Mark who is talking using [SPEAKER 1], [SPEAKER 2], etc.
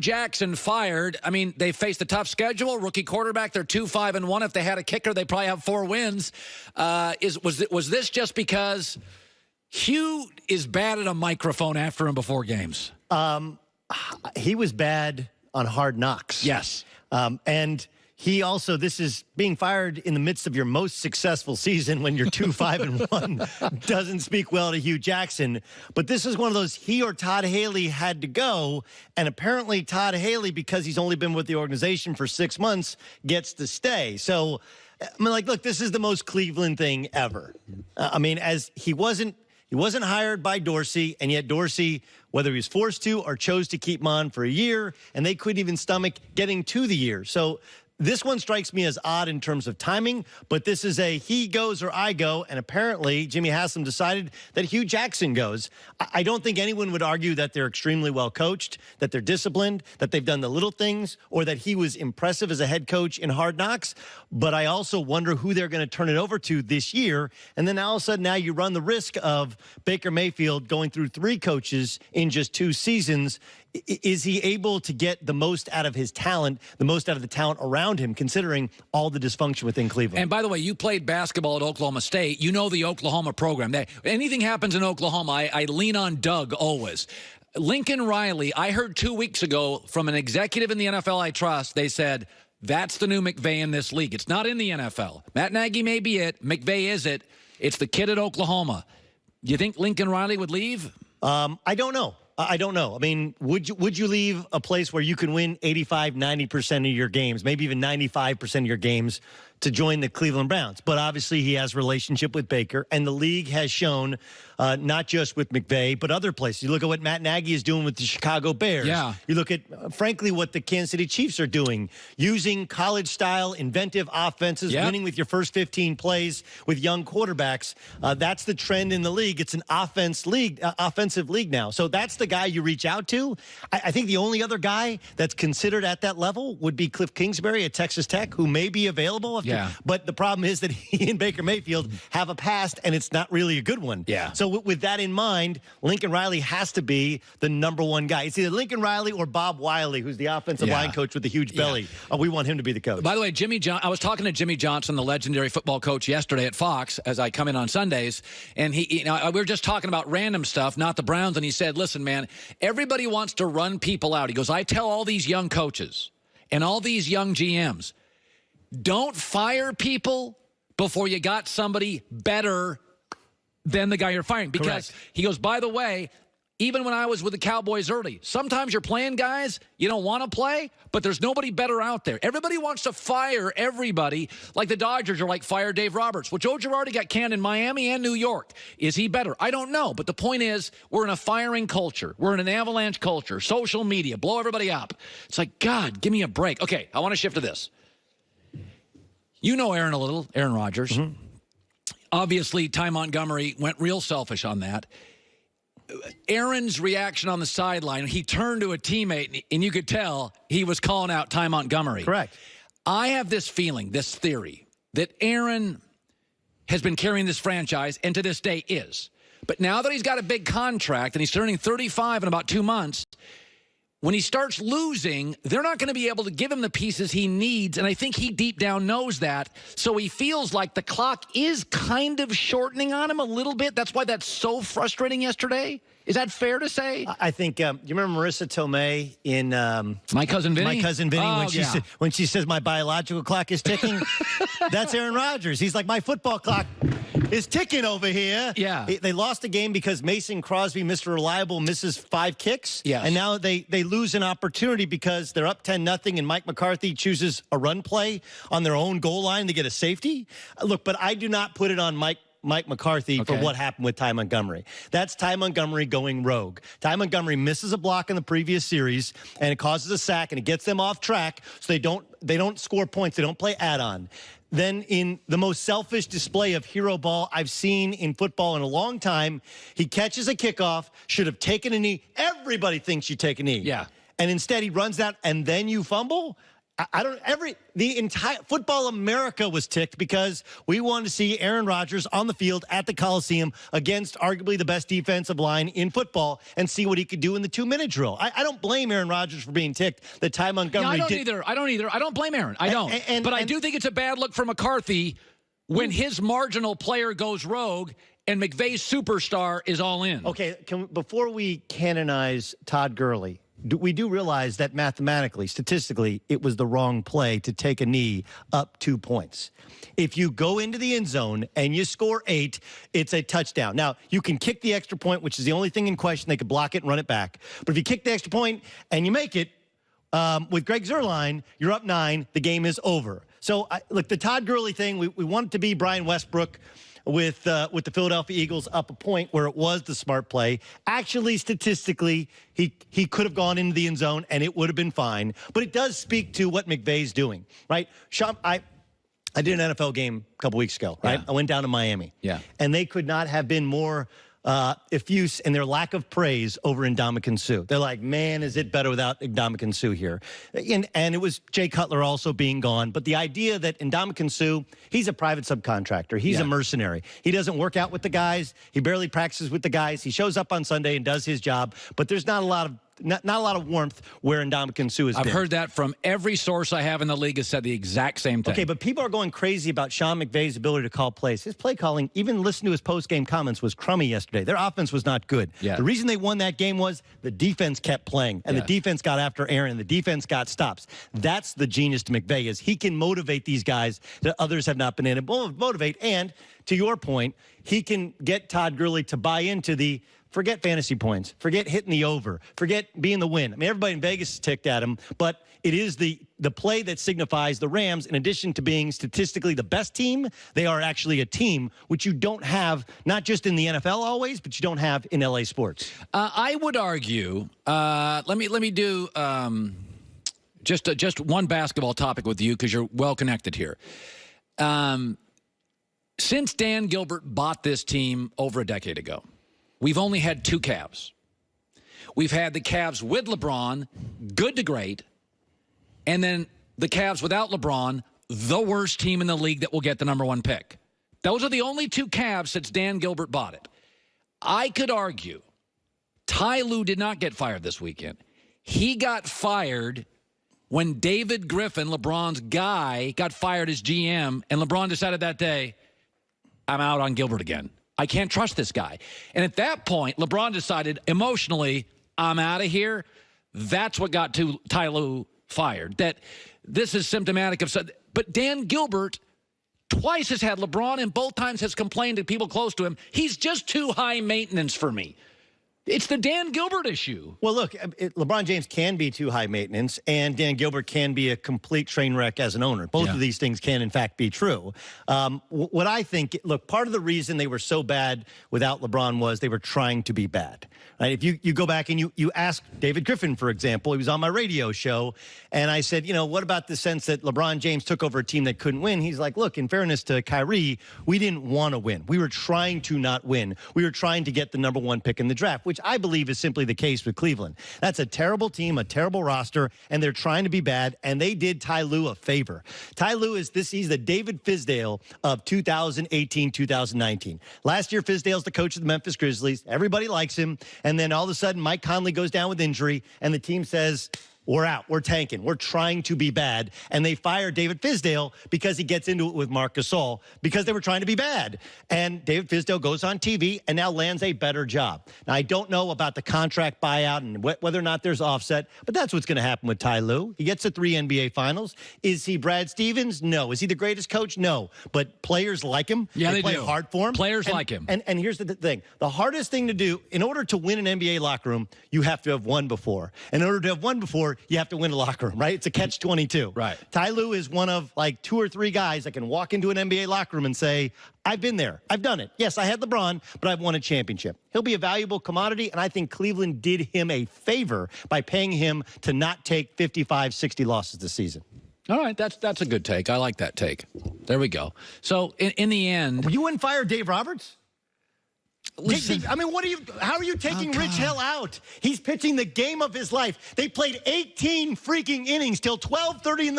[SPEAKER 1] Jackson fired, I mean, they faced a tough schedule. Rookie quarterback, they're 2-5-1. If they had a kicker, they probably have 4 wins. Was this just because Hugh is bad at a microphone after and before games?
[SPEAKER 2] He was bad on Hard Knocks.
[SPEAKER 1] Yes.
[SPEAKER 2] And he also, this is being fired in the midst of your most successful season when you're 2-5-1 doesn't speak well to Hugh Jackson. But this is one of those, he or Todd Haley had to go. And apparently Todd Haley, because he's only been with the organization for 6 months, gets to stay. So, I mean, like, look, this is the most Cleveland thing ever. I mean, as he wasn't hired by Dorsey, and yet Dorsey, whether he was forced to or chose to keep him on for a year, and they couldn't even stomach getting to the year. So this one strikes me as odd in terms of timing, but this is a he goes or I go, and apparently Jimmy Haslam decided that Hugh Jackson goes. I don't think anyone would argue that they're extremely well coached, that they're disciplined, that they've done the little things, or that he was impressive as a head coach in Hard Knocks, but I also wonder who they're going to turn it over to this year, and then all of a sudden now you run the risk of Baker Mayfield going through 3 coaches in just 2 seasons. Is he able to get the most out of his talent, the most out of the talent around him, considering all the dysfunction within Cleveland?
[SPEAKER 1] And by the way, you played basketball at Oklahoma State. You know the Oklahoma program. Anything happens in Oklahoma, I lean on Doug always. Lincoln Riley, I heard 2 weeks ago from an executive in the NFL I trust, they said, that's the new McVay in this league. It's not in the NFL. Matt Nagy may be it. McVay is it. It's the kid at Oklahoma. Do you think Lincoln Riley would leave?
[SPEAKER 2] I don't know. I don't know. I mean, would you leave a place where you can win 85, 90% of your games, maybe even 95% of your games, to join the Cleveland Browns? But obviously he has a relationship with Baker, and the league has shown, not just with McVay, but other places. You look at what Matt Nagy is doing with the Chicago Bears.
[SPEAKER 1] Yeah.
[SPEAKER 2] You look at, frankly, what the Kansas City Chiefs are doing, using college-style, inventive offenses, winning with your first 15 plays with young quarterbacks. That's the trend in the league. It's an offensive league now. So that's the guy you reach out to. I think the only other guy that's considered at that level would be Cliff Kingsbury at Texas Tech, who may be available. But the problem is that he and Baker Mayfield have a past, and it's not really a good one. So with that in mind, Lincoln Riley has to be the #1 guy. It's either Lincoln Riley or Bob Wiley, who's the offensive line coach with the huge belly. We want him to be the coach.
[SPEAKER 1] By the way, I was talking to Jimmy Johnson, the legendary football coach, yesterday at Fox, as I come in on Sundays, and we were just talking about random stuff, not the Browns, and he said, listen, man, everybody wants to run people out. He goes, I tell all these young coaches and all these young GMs, don't fire people before you got somebody better than the guy you're firing. Because he goes, by the way, even when I was with the Cowboys early, sometimes you're playing guys you don't want to play, but there's nobody better out there. Everybody wants to fire everybody, like the Dodgers are like, fire Dave Roberts. Well, Joe Girardi got canned in Miami and New York. Is he better? I don't know. But the point is, we're in a firing culture. We're in an avalanche culture. Social media, blow everybody up. It's like, God, give me a break. Okay, I want to shift to this. You know Aaron a little, Aaron Rodgers. Obviously, Ty Montgomery went real selfish on that. Aaron's reaction on the sideline, he turned to a teammate, and you could tell he was calling out Ty Montgomery.
[SPEAKER 2] Correct.
[SPEAKER 1] I have this feeling, this theory, that Aaron has been carrying this franchise, and to this day is. But now that he's got a big contract, and he's turning 35 in about 2 months, when he starts losing, they're not going to be able to give him the pieces he needs, and I think he deep down knows that. So he feels like the clock is kind of shortening on him a little bit. That's why that's so frustrating yesterday. Is that fair to say?
[SPEAKER 2] I think, you remember Marissa Tomei in
[SPEAKER 1] My Cousin Vinny?
[SPEAKER 2] My Cousin Vinny,
[SPEAKER 1] Oh,
[SPEAKER 2] when she says my biological clock is ticking? That's Aaron Rodgers. He's like, my football clock is ticking over here.
[SPEAKER 1] Yeah.
[SPEAKER 2] They lost the game because Mason Crosby, Mr. Reliable, misses 5 kicks.
[SPEAKER 1] Yes.
[SPEAKER 2] And now they lose an opportunity because they're up 10-0 and Mike McCarthy chooses a run play on their own goal line to get a safety. Look, but I do not put it on Mike McCarthy for what happened with Ty Montgomery. That's Ty Montgomery going rogue. Ty Montgomery misses a block in the previous series, and it causes a sack, and it gets them off track, so they don't score points. They don't play add-on. Then in the most selfish display of hero ball I've seen in football in a long time, he catches a kickoff, should have taken a knee. Everybody thinks you take a knee.
[SPEAKER 1] Yeah.
[SPEAKER 2] And instead he runs out, and then you fumble? The entire football America was ticked because we wanted to see Aaron Rodgers on the field at the Coliseum against arguably the best defensive line in football and see what he could do in the 2-minute drill. I don't blame Aaron Rodgers for being ticked that Ty Montgomery
[SPEAKER 1] I don't either. I don't blame Aaron. I don't. But I do think it's a bad look for McCarthy when his marginal player goes rogue and McVay's superstar is all in.
[SPEAKER 2] Okay, before we canonize Todd Gurley, we do realize that mathematically, statistically, it was the wrong play to take a knee up 2 points. If you go into the end zone and you score 8, it's a touchdown. Now, you can kick the extra point, which is the only thing in question. They could block it and run it back. But if you kick the extra point and you make it, with Greg Zuerlein, you're up 9. The game is over. So, look, the Todd Gurley thing, we want it to be Brian Westbrook with the Philadelphia Eagles up a point where it was the smart play. Actually, statistically, he could have gone into the end zone and it would have been fine. But it does speak to what McVay's doing, right? Sean, I did an NFL game a couple weeks ago, right?
[SPEAKER 1] Yeah.
[SPEAKER 2] I went down to Miami.
[SPEAKER 1] Yeah. And
[SPEAKER 2] they could not have been more effuse in their lack of praise over Ndamukong Suh. They're like, man, is it better without Ndamukong Suh here? And it was Jay Cutler also being gone. But the idea that Ndamukong Suh, he's a private subcontractor. He's a mercenary. He doesn't work out with the guys. He barely practices with the guys. He shows up on Sunday and does his job. But there's not a lot of warmth where Ndamukong Suh is.
[SPEAKER 1] I've heard that from every source I have in the league has said the exact same thing.
[SPEAKER 2] Okay, but people are going crazy about Sean McVay's ability to call plays. His play calling, even listen to his post-game comments, was crummy yesterday. Their offense was not good.
[SPEAKER 1] Yeah.
[SPEAKER 2] The reason they won that game was the defense kept playing, and the defense got after Aaron, and the defense got stops. That's the genius to McVay, is he can motivate these guys that others have not been able to motivate. And to your point, he can get Todd Gurley to buy into the forget fantasy points, forget hitting the over, forget being the win. I mean, everybody in Vegas is ticked at him, but it is the play that signifies the Rams, in addition to being statistically the best team, they are actually a team, which you don't have, not just in the NFL always, but you don't have in LA sports.
[SPEAKER 1] I would argue, let me do just one basketball topic with you because you're well connected here. Since Dan Gilbert bought this team over a decade ago, we've only had 2 Cavs. We've had the Cavs with LeBron, good to great, and then the Cavs without LeBron, the worst team in the league that will get the #1 pick. Those are the only 2 Cavs since Dan Gilbert bought it. I could argue Ty Lue did not get fired this weekend. He got fired when David Griffin, LeBron's guy, got fired as GM, and LeBron decided that day, I'm out on Gilbert again. I can't trust this guy. And at that point, LeBron decided emotionally, I'm out of here. That's what got Ty Lue fired. That this is symptomatic of something. But Dan Gilbert twice has had LeBron and both times has complained to people close to him. He's just too high maintenance for me. It's the Dan Gilbert issue.
[SPEAKER 2] Well, look, LeBron James can be too high maintenance, and Dan Gilbert can be a complete train wreck as an owner. Both of these things can, in fact, be true. What I think, look, part of the reason they were so bad without LeBron was they were trying to be bad. Right? If you go back and you ask David Griffin, for example, he was on my radio show, and I said, what about the sense that LeBron James took over a team that couldn't win? He's like, look, in fairness to Kyrie, we didn't want to win. We were trying to not win. We were trying to get the #1 pick in the draft, which I believe is simply the case with Cleveland. That's a terrible team, a terrible roster, and they're trying to be bad, and they did Ty Lue a favor. Ty Lue he's the David Fizdale of 2018-2019. Last year, Fizdale's the coach of the Memphis Grizzlies. Everybody likes him, and then all of a sudden, Mike Conley goes down with injury, and the team says, we're out. We're tanking. We're trying to be bad. And they fired David Fizdale because he gets into it with Marc Gasol because they were trying to be bad. And David Fizdale goes on TV and now lands a better job. Now, I don't know about the contract buyout and whether or not there's offset, but that's what's going to happen with Ty Lue. He gets to 3 NBA finals. Is he Brad Stevens? No. Is he the greatest coach? No. But players like him.
[SPEAKER 1] Yeah, they
[SPEAKER 2] play
[SPEAKER 1] do.
[SPEAKER 2] hard for him.
[SPEAKER 1] Players like him.
[SPEAKER 2] And here's the thing. The hardest thing to do, in order to win an NBA locker room, you have to have won before. In order to have won before, you have to win a locker room, right? It's a catch-22.
[SPEAKER 1] Right.
[SPEAKER 2] Ty Lue is one of like 2 or 3 guys that can walk into an NBA locker room and say, I've been there. I've done it. Yes, I had LeBron, but I've won a championship. He'll be a valuable commodity, and I think Cleveland did him a favor by paying him to not take 55, 60 losses this season.
[SPEAKER 1] All right, that's a good take. I like that take. There we go. So in the end,
[SPEAKER 2] you wouldn't fire Dave Roberts?
[SPEAKER 1] Listen,
[SPEAKER 2] I mean, how are you taking Rich Hill out? He's pitching the game of his life. They played 18 freaking innings till 12:30 in the morning.